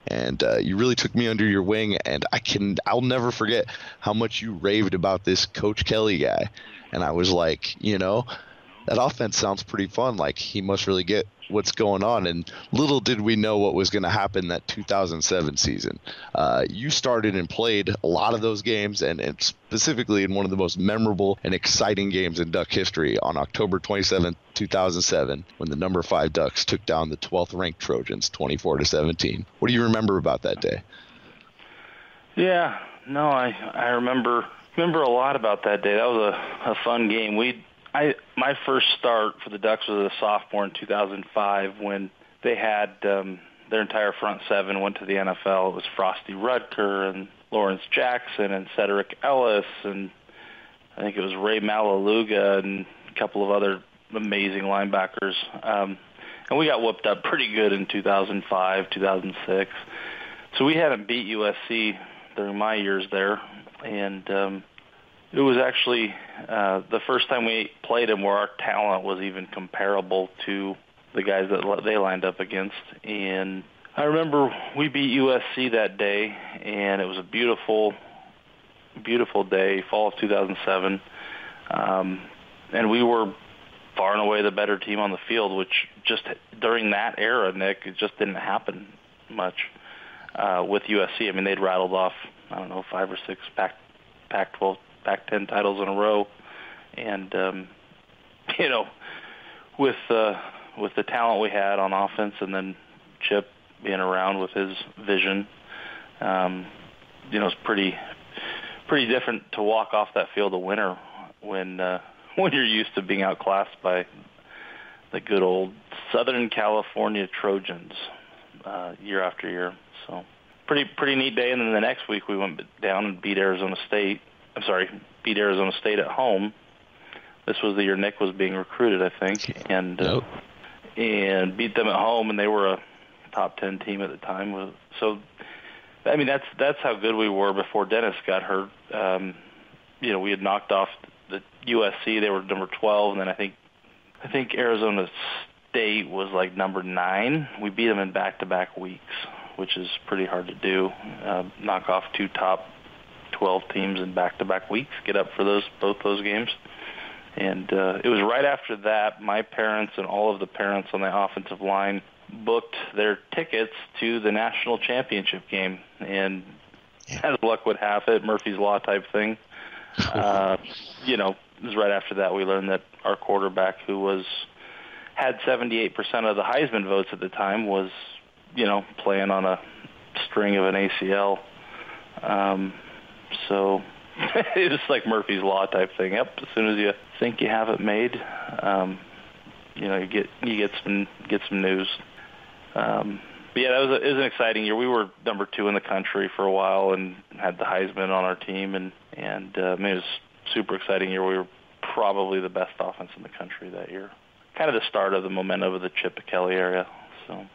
and you really took me under your wing. And I'll never forget how much you raved about this Coach Kelly guy. And I was like, that offense sounds pretty fun. Like, he must really get what's going on. And little did we know what was going to happen that 2007 season. You started and played a lot of those games, and specifically in one of the most memorable and exciting games in Duck history on October 27, 2007, when the number 5 Ducks took down the 12th ranked Trojans 24-17. What do you remember about that day? Yeah, no, I remember a lot about that day. That was a fun game. My first start for the Ducks was as a sophomore in 2005 when they had their entire front seven went to the NFL. It was Frosty Rutger and Lawrence Jackson and Cedric Ellis, and I think it was Ray Malaluga and a couple of other amazing linebackers. And we got whooped up pretty good in 2005, 2006. So we hadn't beat USC during my years there, and it was actually the first time we played them where our talent was even comparable to the guys that they lined up against. And I remember we beat USC that day, and it was a beautiful, beautiful day, fall of 2007. And we were far and away the better team on the field, which just during that era, Nick, it just didn't happen much with USC. I mean, they'd rattled off, 5 or 6 Pac-12, Pac-10 titles in a row. And, with the talent we had on offense, and then Chip being around with his vision, it's pretty different to walk off that field a winner when you're used to being outclassed by the good old Southern California Trojans year after year. So pretty neat day. And then the next week we went down and beat Arizona State at home. This was the year Nick was being recruited, I think, and beat them at home, and they were a top 10 team at the time. So, I mean, that's how good we were before Dennis got hurt. We had knocked off the USC; they were number 12, and then I think Arizona State was like number 9. We beat them in back-to-back weeks, which is pretty hard to do. Knock off 2 top 12 teams in back-to-back weeks, get up for both those games. And it was right after that, my parents and all of the parents on the offensive line booked their tickets to the national championship game. And as luck would have it, Murphy's Law type thing, it was right after that we learned that our quarterback, who had 78% of the Heisman votes at the time, was, playing on a string of an ACL. So it was like Murphy's Law type thing. Yep, as soon as you think you have it made, you get some news. But yeah, it was an exciting year. We were number 2 in the country for a while and had the Heisman on our team, and it was a super exciting year. We were probably the best offense in the country that year. Kind of the start of the momentum of the Chip Kelly area. So.